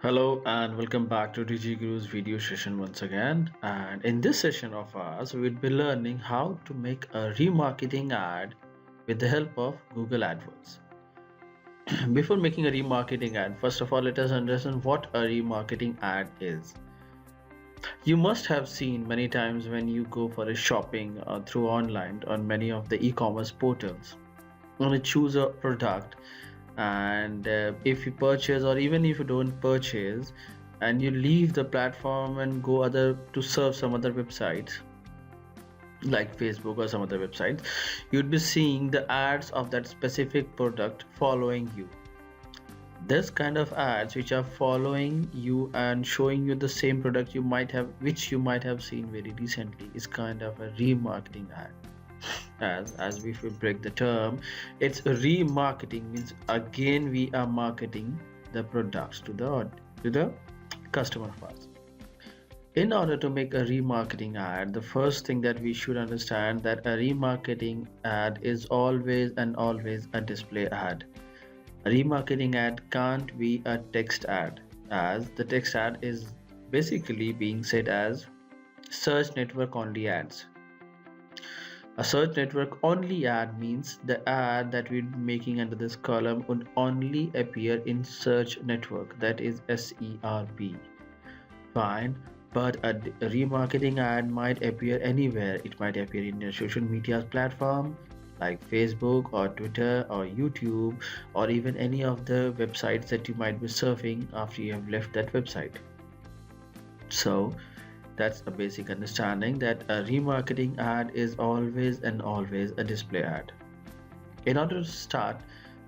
Hello and welcome back to DG Guru's video session once again. And in this session of ours, we'll be learning how to make a remarketing ad with the help of Google AdWords. Before making a remarketing ad, first of all, let us understand what a remarketing ad is. You must have seen many times when you go for a shopping through online on many of the e-commerce portals. When you choose a product, and if you purchase or even if you don't purchase and you leave the platform and go other to serve some other websites like Facebook or some other websites, you'd be seeing the ads of that specific product following you. This kind of ads which are following you and showing you the same product you might have seen very recently is kind of a remarketing ad. As we should break the term, it's remarketing means again we are marketing the products to the customer first. In order to make a remarketing ad, the first thing that we should understand that a remarketing ad is always and always a display ad. A remarketing ad can't be a text ad, as the text ad is basically being said as search network only ads. A search network only ad means the ad that we're making under this column would only appear in search network, that is SERP. Fine, but a remarketing ad might appear anywhere. It might appear in your social media platform like Facebook or Twitter or YouTube or even any of the websites that you might be surfing after you have left that website. So that's a basic understanding that a remarketing ad is always and always a display ad. In order to start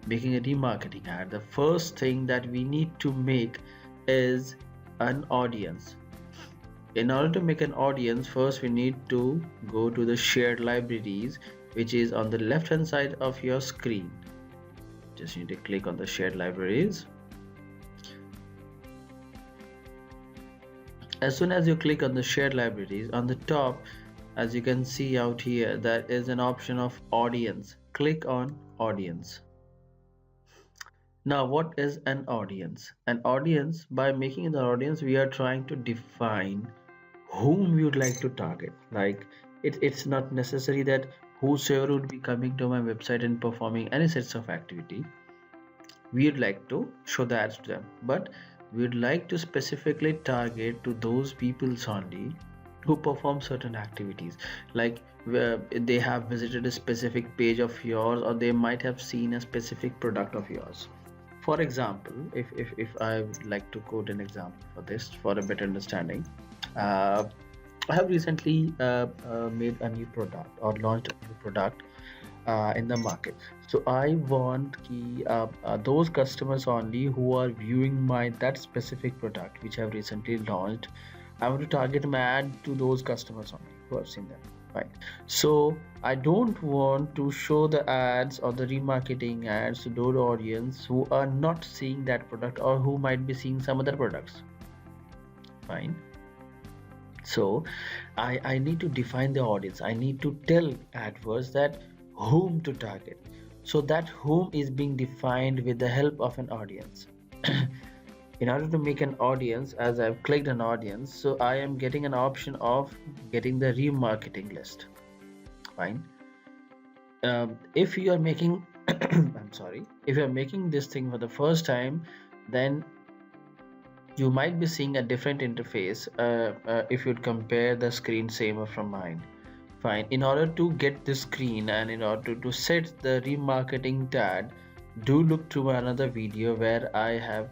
making a remarketing ad, the first thing that we need to make is an audience. In order to make an audience, first we need to go to the shared libraries, which is on the left hand side of your screen. Just need to click on the shared libraries. As soon as you click on the shared libraries, on the top, as you can see out here, there is an option of audience. Click on audience. Now, what is an audience? An audience, by making an audience, we are trying to define whom we would like to target. Like it's not necessary that whosoever would be coming to my website and performing any sets of activity, we would like to show the ads to them, but we would like to specifically target to those peoples only who perform certain activities, like they have visited a specific page of yours or they might have seen a specific product of yours. For example, if I would like to quote an example for this for a better understanding, uh, I have recently made a new product or launched a new product in the market. So I want those customers only who are viewing my that specific product which I have recently launched. I want to target my ad to those customers only who have seen them. Right. So I don't want to show the ads or the remarketing ads to those audience who are not seeing that product or who might be seeing some other products. Fine. So I need to define the audience. I need to tell AdWords that whom to target. So that whom is being defined with the help of an audience. In order to make an audience, as I've clicked an audience, so I am getting an option of getting the remarketing list. Fine. If you are making I'm sorry, if you are making this thing for the first time, then you might be seeing a different interface if you'd compare the screen saver from mine. Fine. In order to get this screen and in order to set the remarketing tag, do look to another video where I have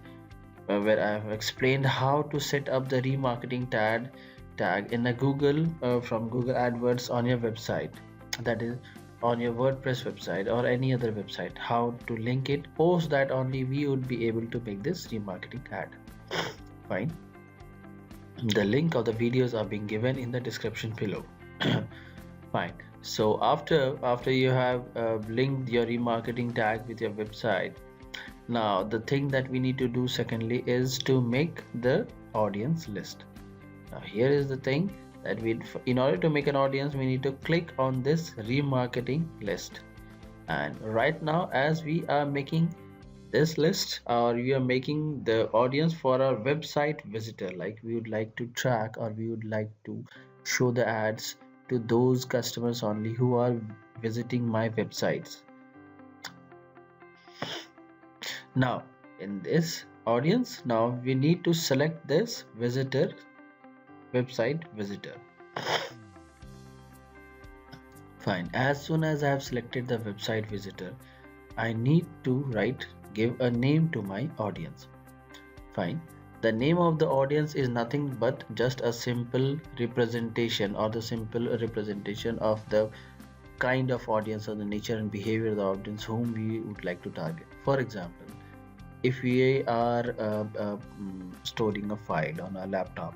explained how to set up the remarketing tag in a Google from Google AdWords on your website, that is on your WordPress website or any other website, how to link it. Post that only we would be able to make this remarketing ad. Fine. The link of the videos are being given in the description below. Fine. So after you have linked your remarketing tag with your website, now the thing that we need to do secondly is to make the audience list. Now here is the thing that in order to make an audience, we need to click on this remarketing list. And right now, as we are making this list, or we are making the audience for our website visitor, like we would like to track or we would like to show the ads to those customers only who are visiting my websites. Now in this audience, now we need to select this visitor, website visitor. Fine, as soon as I have selected the website visitor, I need to give a name to my audience. Fine, the name of the audience is nothing but just a simple representation, or the simple representation of the kind of audience or the nature and behavior of the audience whom we would like to target. For example, if we are storing a file on our laptop,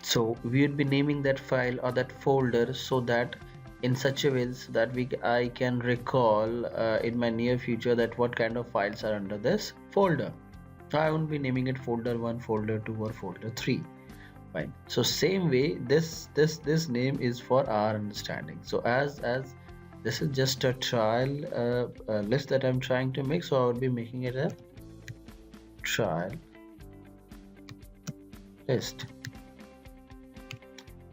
so we would be naming that file or that folder so that in such a way so that I can recall in my near future that what kind of files are under this folder. I won't be naming it folder 1, folder 2 or folder 3. Fine. So same way this name is for our understanding. So as this is just a trial list that I'm trying to make, so I would be making it a trial list.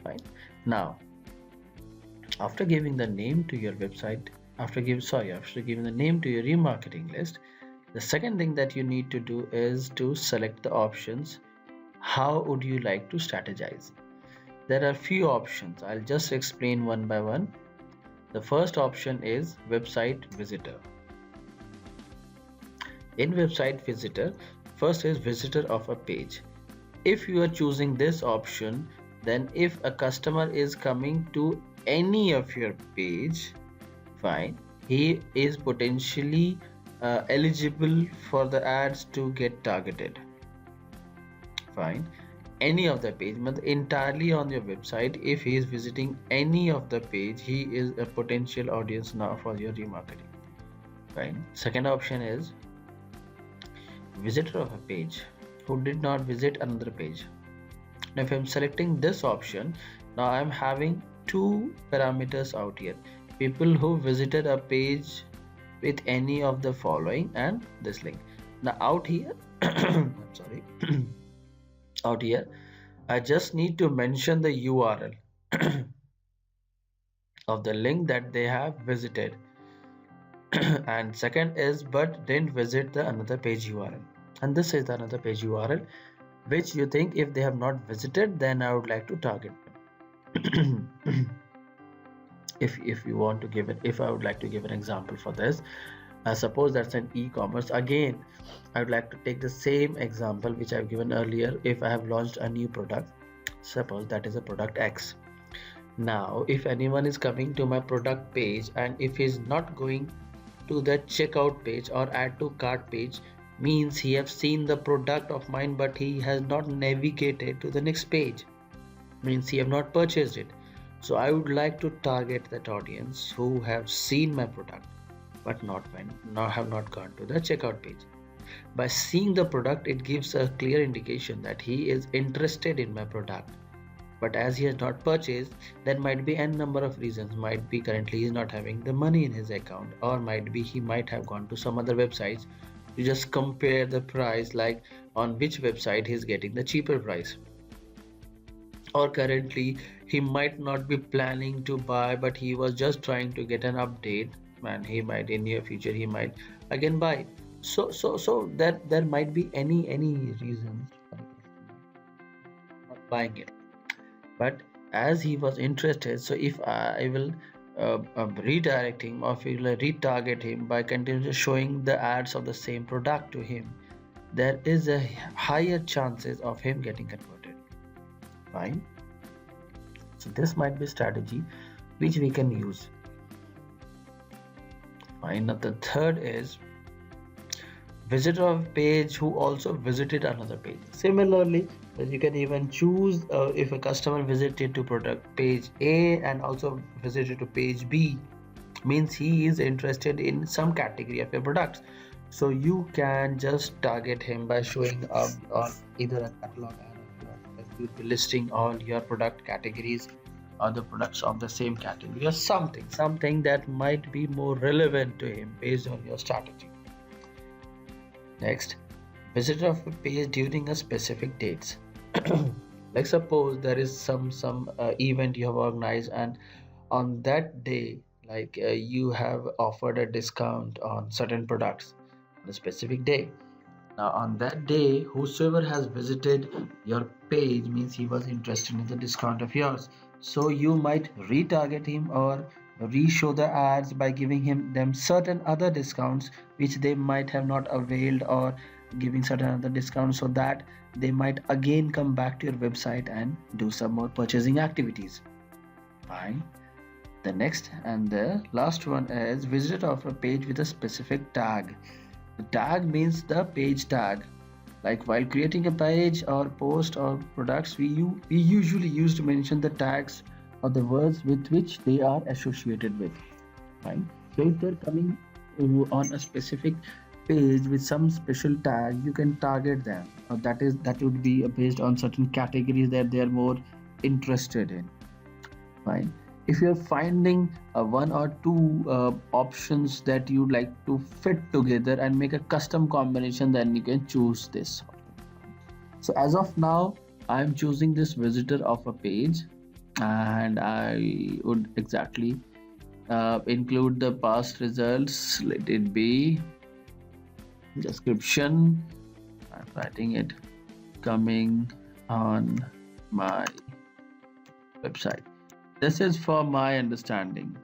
Fine. Now after giving the name to your website, after giving the name to your remarketing list, the second thing that you need to do is to select the options. How would you like to strategize? There are few options. I'll just explain one by one. The first option is website visitor. In website visitor, first is visitor of a page. If you are choosing this option, then if a customer is coming to any of your page, fine, he is potentially eligible for the ads to get targeted. Fine, any of the page, entirely on your website, if he is visiting any of the page, he is a potential audience now for your remarketing. Fine. Second option is visitor of a page who did not visit another page. Now if I'm selecting this option, now I'm having two parameters out here: people who visited a page with any of the following and this link. Now out here I'm sorry out here I just need to mention the URL of the link that they have visited and second is but didn't visit the another page URL, and this is the another page URL which you think if they have not visited, then I would like to target them. if you want to give it, if I would like to give an example for this, suppose that's an e-commerce. Again, I would like to take the same example which I've given earlier. If I have launched a new product, suppose that is a product X. Now if anyone is coming to my product page and if he's not going to the checkout page or add to cart page, means he have seen the product of mine but he has not navigated to the next page, means he have not purchased it. So I would like to target that audience who have seen my product but have not gone to the checkout page. By seeing the product, it gives a clear indication that he is interested in my product, but as he has not purchased, there might be n number of reasons. Might be currently he is not having the money in his account, or might be he might have gone to some other websites to just compare the price, like on which website he is getting the cheaper price, or currently he might not be planning to buy but he was just trying to get an update, and he might in near future he might again buy. So that there might be any reasons for not buying it, but as he was interested, so if I will redirect him or will retarget him by continuously showing the ads of the same product to him, there is a higher chances of him getting converted. Fine. So this might be strategy which we can use. Fine. Now the third is visitor of page who also visited another page. Similarly, you can even choose if a customer visited to product page A and also visited to page B, means he is interested in some category of your products. So you can just target him by showing up on either a catalog ad that will be listing all your product categories or the products of the same category, or something that might be more relevant to him based on your strategy. Next, visitor of a page during a specific dates. Like suppose there is some event you have organized, and on that day, you have offered a discount on certain products on a specific day. Now, on that day, whosoever has visited your page means he was interested in the discount of yours. So you might retarget him or re-show the ads by giving him them certain other discounts which they might have not availed, or giving certain other discounts so that they might again come back to your website and do some more purchasing activities. Fine. The next and the last one is visitor of a page with a specific tag. The tag means the page tag. Like while creating a page or post or products, we usually use to mention the tags or the words with which they are associated with. Right? So if they're coming on a specific page with some special tag, you can target them. That would be based on certain categories that they are more interested in. Fine. If you're finding one or two options that you'd like to fit together and make a custom combination, then you can choose this. So as of now, I'm choosing this visitor of a page, and I would exactly include the past results. Let it be description. I'm writing it coming on my website. This is for my understanding.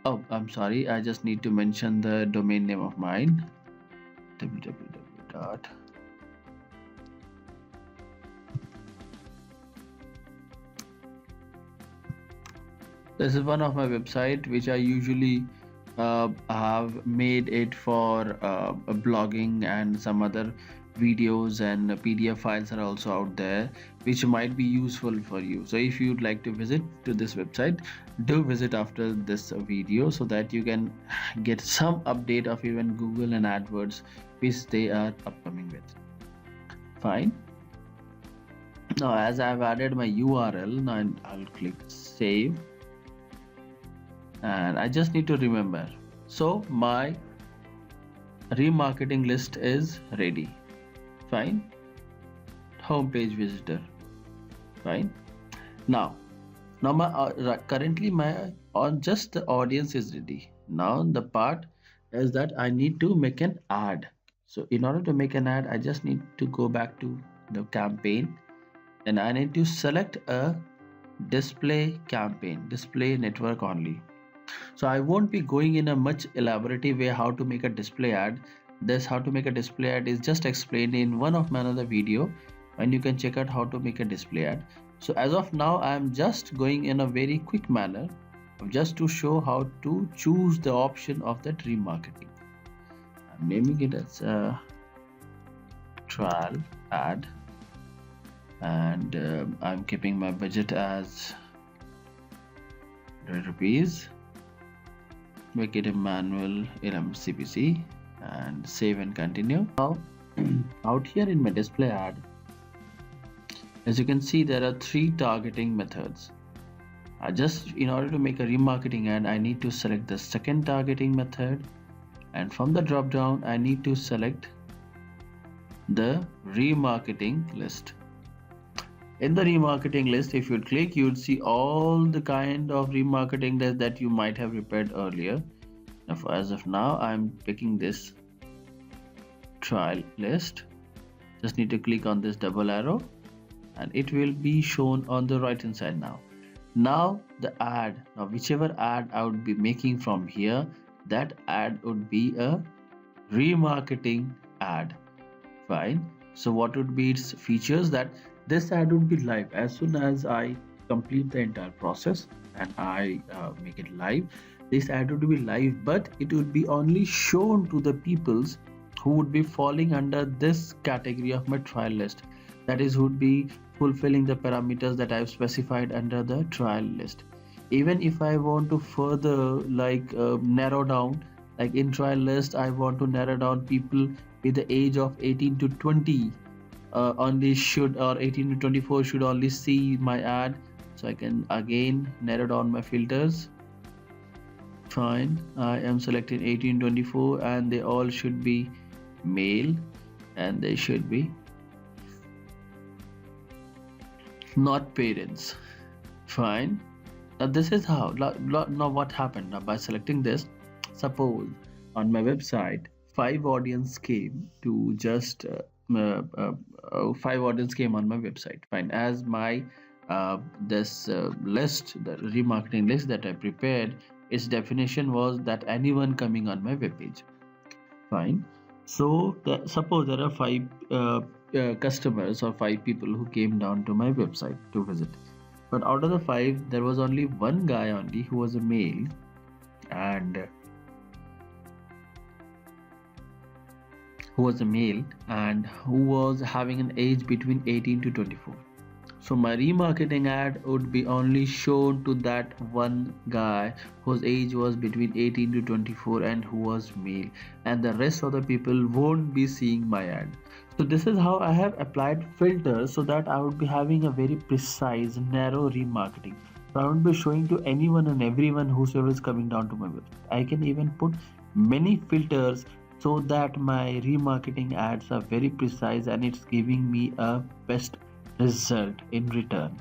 Oh, I'm sorry. I just need to mention the domain name of mine. www. This is one of my website which I usually have made it for blogging, and some other videos and PDF files are also out there which might be useful for you. So if you'd like to visit to this website, do visit after this video so that you can get some update of even Google and AdWords which they are upcoming with. Fine. Now as I've added my URL, now I'll click save, and I just need to remember. So my remarketing list is ready. Fine. Homepage visitor. Fine. Now my currently my on just the audience is ready. Now the part is that I need to make an ad. So in order to make an ad, I just need to go back to the campaign, and I need to select a display campaign, display network only. So I won't be going in a much elaborative way how to make a display ad. This how to make a display ad is just explained in one of my another video, and you can check out how to make a display ad. So as of now, I am just going in a very quick manner just to show how to choose the option of that remarketing. I'm naming it as a trial ad, and I'm keeping my budget as ₹100. Make it a manual in CPC and save and continue. Now out here in my display ad, as you can see, there are 3 targeting methods. In order to make a remarketing ad, I need to select the second targeting method, and from the drop down I need to select the remarketing list. In the remarketing list, if you click, you would see all the kind of remarketing that you might have prepared earlier. Now, as of now, I'm picking this trial list. Just need to click on this double arrow, and it will be shown on the right hand side now. Now the ad, whichever ad I would be making from here, that ad would be a remarketing ad. Fine. So what would be its features? That this ad would be live as soon as I complete the entire process and I make it live. This ad would be live, but it would be only shown to the peoples who would be falling under this category of my trial list. That is, would be fulfilling the parameters that I've specified under the trial list. Even if I want to further narrow down, like in trial list, I want to narrow down people with the age of 18 to 20 only should, or 18 to 24 should only see my ad. So I can again narrow down my filters. Fine, I am selecting 18-24 and they all should be male and they should be not parents. Fine. Now this is how. Now what happened? Now by selecting this, suppose on my website, five audience came to just five audience came on my website. Fine. As my this list, the remarketing list that I prepared, its definition was that anyone coming on my webpage. Fine. So suppose there are five customers or five people who came down to my website to visit. But out of the five, there was only one guy only who was a male, and who was having an age between 18 to 24. So my remarketing ad would be only shown to that one guy whose age was between 18 to 24 and who was male, and the rest of the people won't be seeing my ad. So this is how I have applied filters so that I would be having a very precise, narrow remarketing. So I won't be showing to anyone and everyone whosoever is coming down to my website. I can even put many filters so that my remarketing ads are very precise and it's giving me a best result in return.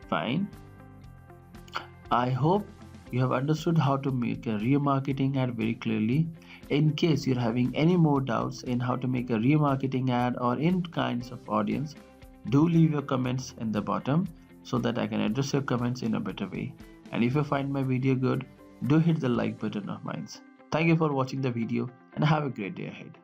Fine. I hope you have understood how to make a remarketing ad very clearly. In case you're having any more doubts in how to make a remarketing ad or in kinds of audience, do leave your comments in the bottom so that I can address your comments in a better way. And if you find my video good, do hit the like button of mine. Thank you for watching the video and have a great day ahead.